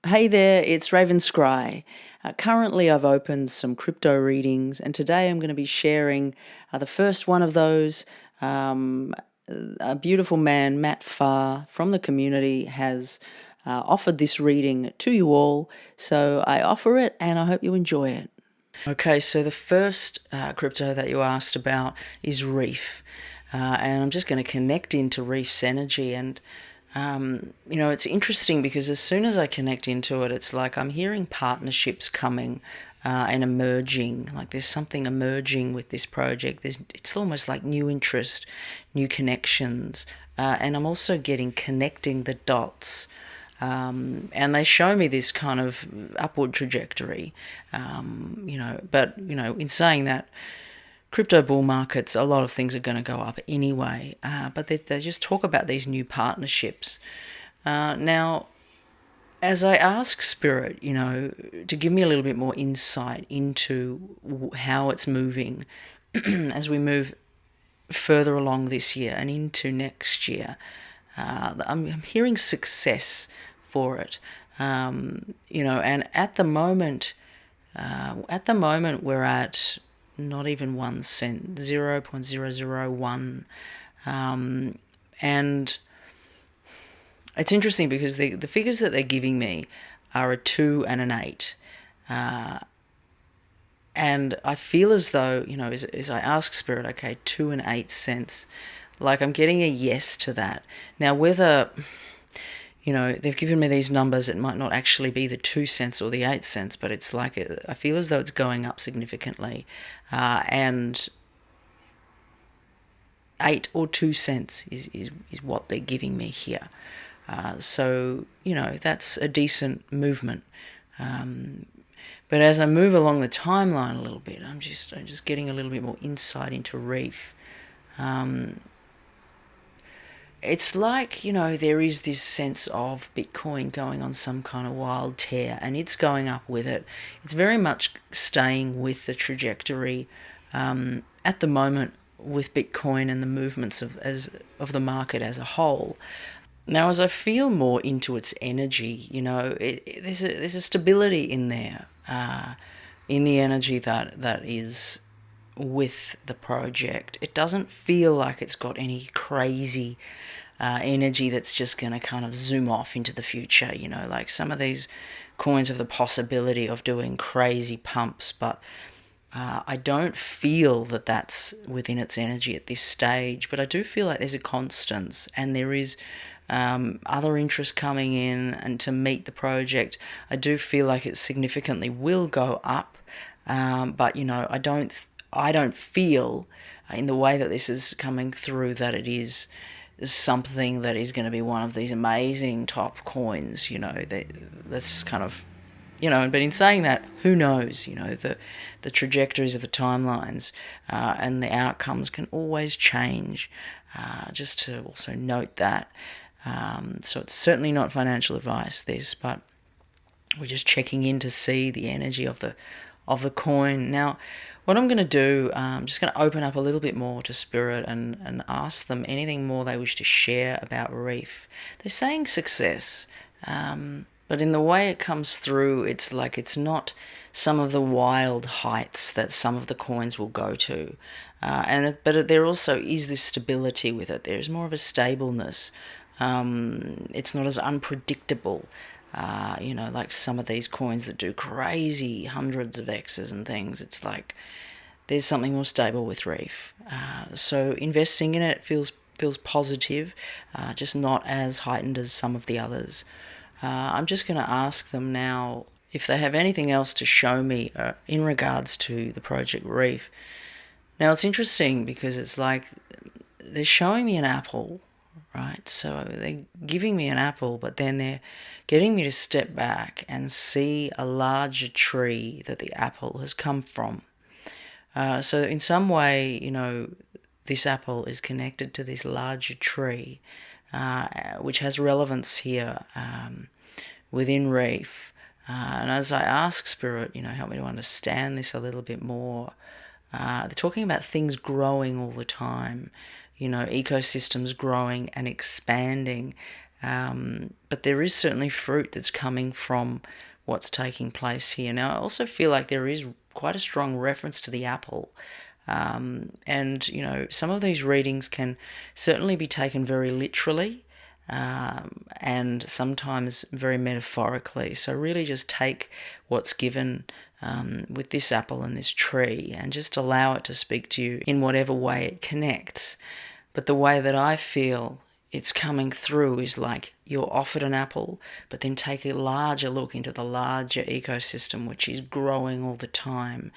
Hey there, it's Raven Scry. Currently, I've opened some crypto readings, and today I'm going to be sharing the first one of those. A beautiful man, Matt Farr, from the community, has offered this reading to you all, so I offer it and I hope you enjoy it. Okay, so the first crypto that you asked about is REEF, and I'm just going to connect into REEF's energy and it's interesting because as soon as I connect into it, it's like I'm hearing partnerships coming and emerging. Like there's something emerging with this project. It's almost like new interest, new connections. And I'm also getting connecting the dots. And they show me this kind of upward trajectory. In saying that, crypto bull markets, a lot of things are going to go up anyway, but they just talk about these new partnerships. Now, as I ask Spirit, to give me a little bit more insight into how it's moving as we move further along this year and into next year, I'm hearing success for it. And at the moment, we're at not even 1 cent, 0.001. And it's interesting because the figures that they're giving me are a 2 and an 8. And I feel as though, as I ask Spirit, okay, 2 and 8 cents, like I'm getting a yes to that. Now, whether they've given me these numbers, it might not actually be the 2 cents or the 8 cents, but it's like I feel as though it's going up significantly. And 8 or 2 cents is what they're giving me here. So that's a decent movement. But as I move along the timeline a little bit, I'm just getting a little bit more insight into REEF. It's like, there is this sense of Bitcoin going on some kind of wild tear, and it's going up with it. It's very much staying with the trajectory at the moment with Bitcoin and the movements of the market as a whole. Now, as I feel more into its energy, there's a stability in there, in the energy that is with the project. It doesn't feel like it's got any crazy energy that's just going to kind of zoom off into the future. Like some of these coins have the possibility of doing crazy pumps, but I don't feel that that's within its energy at this stage. But I do feel like there's a constance, and there is other interest coming in, and to meet the project, I do feel like it significantly will go up. But I don't feel in the way that this is coming through that it is something that is going to be one of these amazing top coins. That's kind of, but in saying that, who knows? The trajectories of the timelines and the outcomes can always change. Just to also note that. So it's certainly not financial advice, this, but we're just checking in to see the energy of the coin. Now, what I'm going to do, I'm just going to open up a little bit more to Spirit and ask them anything more they wish to share about REEF. They're saying success, but in the way it comes through, it's like it's not some of the wild heights that some of the coins will go to. But there also is this stability with it. There's more of a stableness. It's not as unpredictable, like some of these coins that do crazy hundreds of X's and things. It's like there's something more stable with REEF. So investing in it feels positive, just not as heightened as some of the others. I'm just going to ask them now if they have anything else to show me in regards to the project REEF. Now, it's interesting because it's like they're showing me an apple, right? So they're giving me an apple, but then they're getting me to step back and see a larger tree that the apple has come from. So in some way, this apple is connected to this larger tree, which has relevance here within REEF. And as I ask Spirit, help me to understand this a little bit more. They're talking about things growing all the time, ecosystems growing and expanding. But there is certainly fruit that's coming from what's taking place here. Now, I also feel like there is quite a strong reference to the apple. And, some of these readings can certainly be taken very literally, and sometimes very metaphorically. So, really just take what's given with this apple and this tree and just allow it to speak to you in whatever way it connects. But the way that I feel it's coming through is like you're offered an apple, but then take a larger look into the larger ecosystem, which is growing all the time.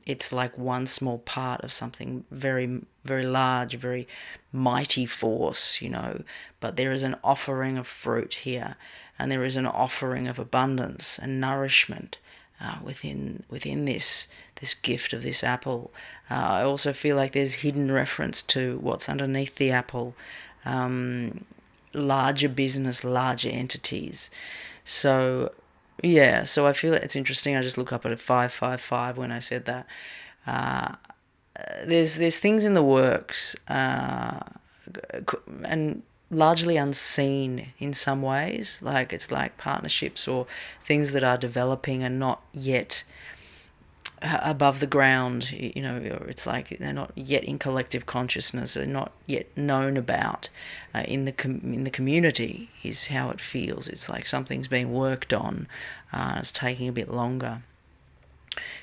It's like one small part of something very, very large, very mighty force, but there is an offering of fruit here, and there is an offering of abundance and nourishment within this gift of this apple. I also feel like there's hidden reference to what's underneath the apple, larger business, larger entities. So yeah, so I feel that it's interesting. I just look up at a 555 when I said that. There's things in the works, and largely unseen in some ways. Like it's like partnerships or things that are developing and not yet above the ground. Or it's like they're not yet in collective consciousness. They're not yet known about in the community. Is how it feels. It's like something's being worked on. It's taking a bit longer.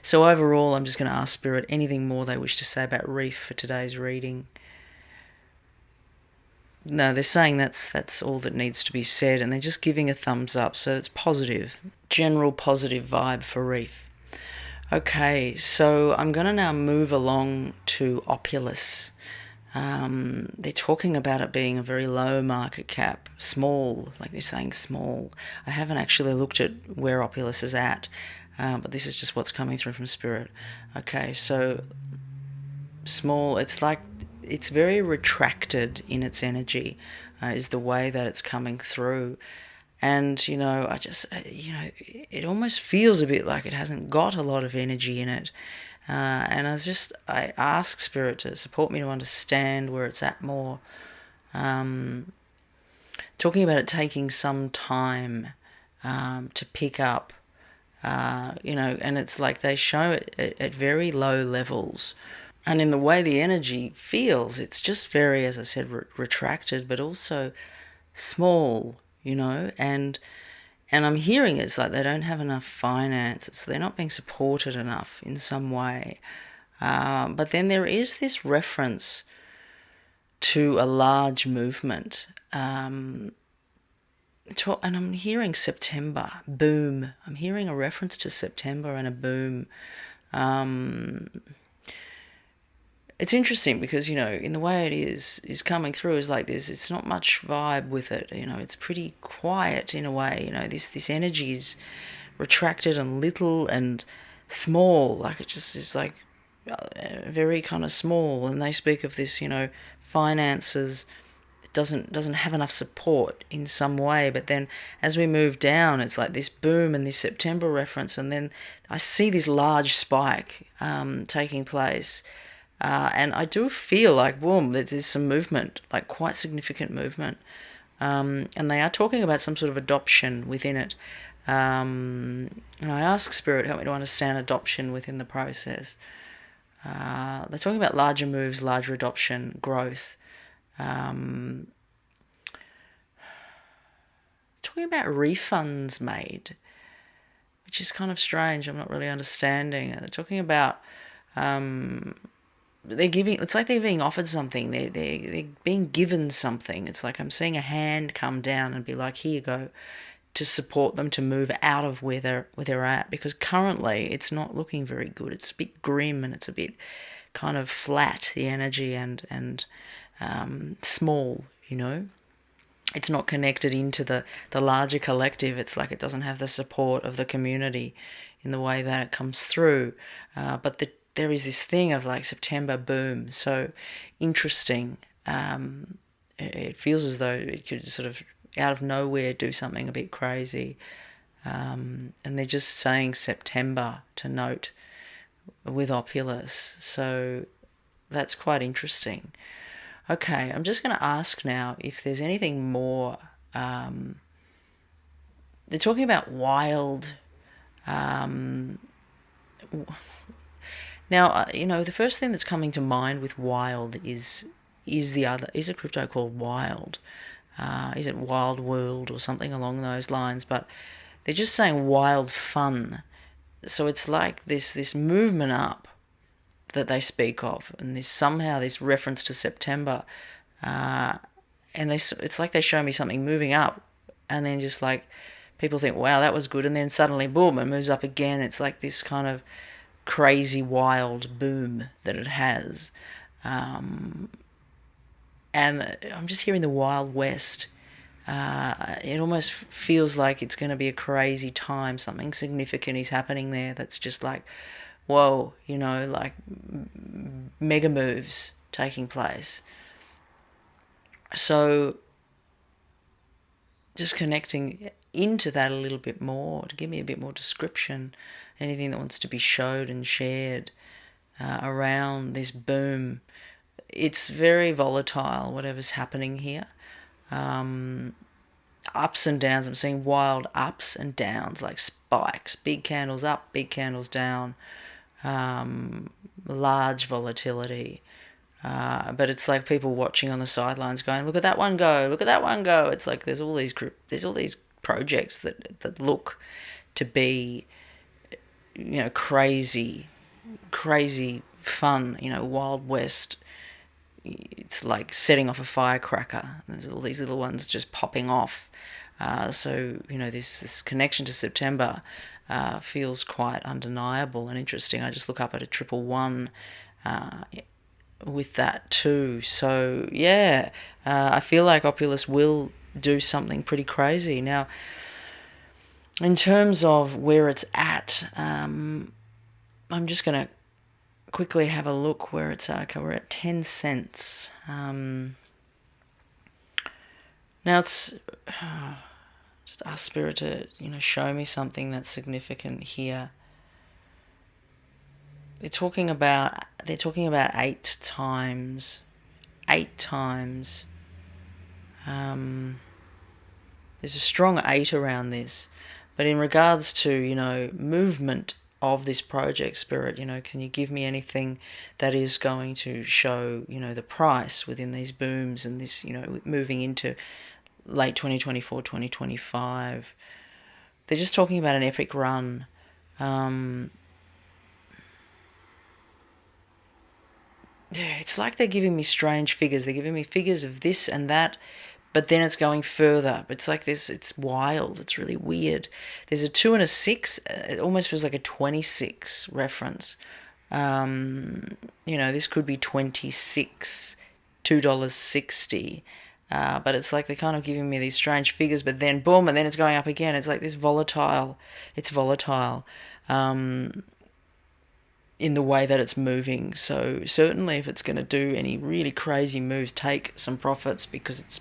So overall, I'm just going to ask Spirit anything more they wish to say about Reef for today's reading. No, they're saying that's all that needs to be said, and they're just giving a thumbs up, so it's positive. General positive vibe for Reef. Okay, so I'm going to now move along to Opulous. They're talking about it being a very low market cap, small, like they're saying small. I haven't actually looked at where Opulous is at, but this is just what's coming through from Spirit. Okay, so small, it's very retracted in its energy, is the way that it's coming through. And, I just, it almost feels a bit like it hasn't got a lot of energy in it. And I ask Spirit to support me to understand where it's at more. Talking about it taking some time to pick up, and it's like they show it at very low levels. And in the way the energy feels, it's just very, as I said, retracted, but also small, and I'm hearing it's like they don't have enough finances. They're not being supported enough in some way. But then there is this reference to a large movement. And I'm hearing September, boom. I'm hearing a reference to September and a boom. It's interesting because, in the way it is coming through is like this. It's not much vibe with it. It's pretty quiet in a way. This energy is retracted and little and small. Like it just is like very kind of small. And they speak of this, finances. It doesn't have enough support in some way. But then as we move down, it's like this boom and this September reference. And then I see this large spike taking place. And I do feel like, boom, there's some movement, like quite significant movement. And they are talking about some sort of adoption within it. And I ask Spirit, help me to understand adoption within the process. They're talking about larger moves, larger adoption, growth. Talking about refunds made, which is kind of strange. I'm not really understanding. They're talking about... it's like they're being offered something. They're being given something. It's like I'm seeing a hand come down and be like, here you go, to support them to move out of where they're at, because currently it's not looking very good. It's a bit grim and it's a bit kind of flat, the energy, and small, It's not connected into the larger collective. It's like it doesn't have the support of the community in the way that it comes through. But there is this thing of like September boom, so interesting. It feels as though it could sort of out of nowhere do something a bit crazy. And they're just saying September to note with Opulous, so that's quite interesting. Okay, I'm just going to ask now if there's anything more they're talking about wild. Now, the first thing that's coming to mind with wild is a crypto called Wild. Is it Wild World or something along those lines? But they're just saying wild fun. So it's like this movement up that they speak of, and this reference to September, and it's like they show me something moving up, and then just like people think, wow, that was good, and then suddenly boom, it moves up again. It's like this kind of crazy wild boom that it has, and I'm just hearing the Wild West. It almost feels like it's going to be a crazy time. Something significant is happening there that's just like, whoa, like mega moves taking place. So just connecting into that a little bit more to give me a bit more description, anything that wants to be showed and shared around this boom. It's very volatile, whatever's happening here. Ups and downs. I'm seeing wild ups and downs, like spikes, big candles up, big candles down, large volatility. But it's like people watching on the sidelines going, look at that one go, look at that one go. It's like there's all these projects that look to be, crazy fun, Wild West. It's like setting off a firecracker. There's all these little ones just popping off. So this connection to September feels quite undeniable and interesting. I just look up at a 111 with that too. So yeah, I feel like Opulous will do something pretty crazy. Now, in terms of where it's at, I'm just going to quickly have a look where it's at. Okay, we're at 10 cents. Now it's just ask Spirit to, show me something that's significant here. They're talking about 8 times. 8 times. There's a strong 8 around this. But in regards to, movement of this project, Spirit, can you give me anything that is going to show, the price within these booms and this, moving into late 2024, 2025. They're just talking about an epic run. It's like they're giving me strange figures. They're giving me figures of this and that, but then it's going further. It's like this, it's wild. It's really weird. There's a 2 and a 6. It almost feels like a 26 reference. This could be 26, $2.60. But it's like they're kind of giving me these strange figures, but then boom, and then it's going up again. It's like this volatile. It's volatile. In the way that it's moving. So certainly if it's going to do any really crazy moves, take some profits, because it's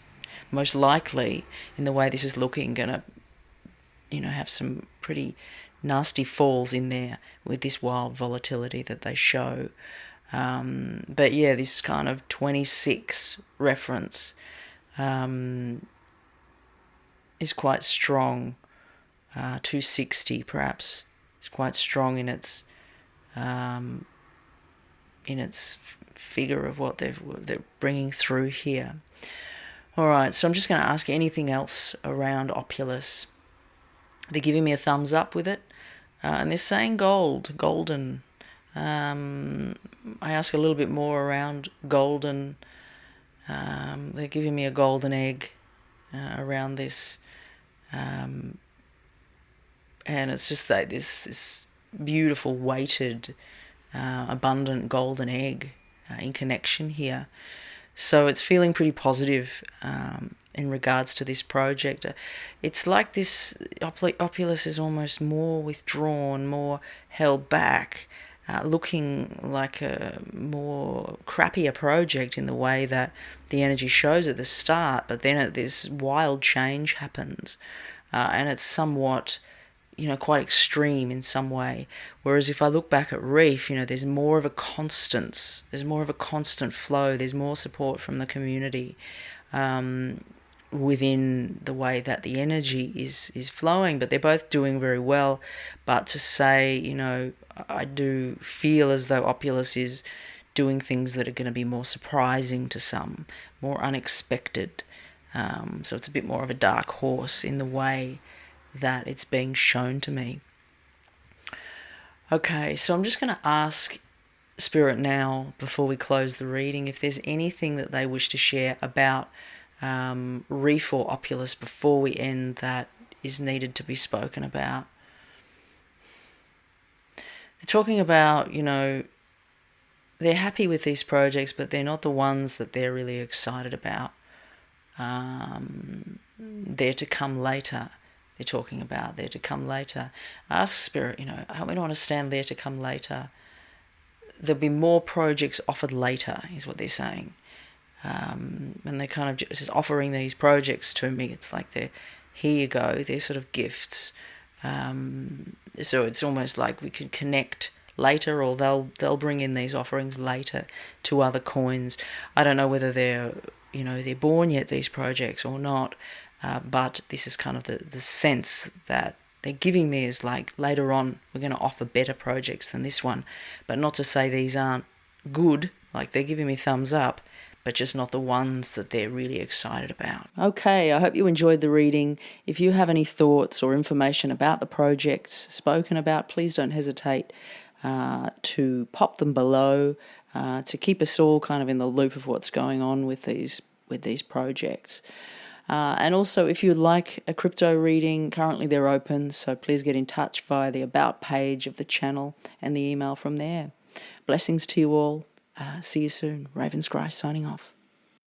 most likely, in the way this is looking, going to, have some pretty nasty falls in there with this wild volatility that they show. But yeah, this kind of 26 reference is quite strong. 260 perhaps is quite strong in its figure of what they're bringing through here. All right, so I'm just going to ask anything else around Opulous. They're giving me a thumbs up with it, and they're saying golden. I ask a little bit more around golden. They're giving me a golden egg around this, and it's just like this beautiful weighted abundant golden egg in connection here. So it's feeling pretty positive in regards to this project. It's like this Opulous is almost more withdrawn, more held back, looking like a more crappier project in the way that the energy shows at the start, but then this wild change happens, and it's somewhat quite extreme in some way. Whereas if I look back at REEF, there's more of a constance. There's more of a constant flow. There's more support from the community. within the way that the energy is flowing, but they're both doing very well. But to say, I do feel as though Opulous is doing things that are going to be more surprising to some, more unexpected. So it's a bit more of a dark horse in the way that it's being shown to me. Okay, so I'm just going to ask Spirit now, before we close the reading, if there's anything that they wish to share about REEF or Opulous before we end that is needed to be spoken about. They're talking about, they're happy with these projects, but they're not the ones that they're really excited about. They're to come later. They're talking about they're to come later. Ask Spirit, help me to understand they're to come later. There'll be more projects offered later, is what they're saying. And they're kind of just offering these projects to me. It's like here you go, they're sort of gifts. So it's almost like we can connect later, or they'll bring in these offerings later to other coins. I don't know whether they're born yet, these projects, or not, but this is kind of the sense that they're giving me, is like later on we're going to offer better projects than this one, but not to say these aren't good. Like, they're giving me thumbs up, but just not the ones that they're really excited about. Okay, I hope you enjoyed the reading. If you have any thoughts or information about the projects spoken about, please don't hesitate to pop them below, to keep us all kind of in the loop of what's going on with these projects. And also, if you'd like a crypto reading, currently they're open, so please get in touch via the About page of the channel and the email from there. Blessings to you all. See you soon. Ravenscry signing off.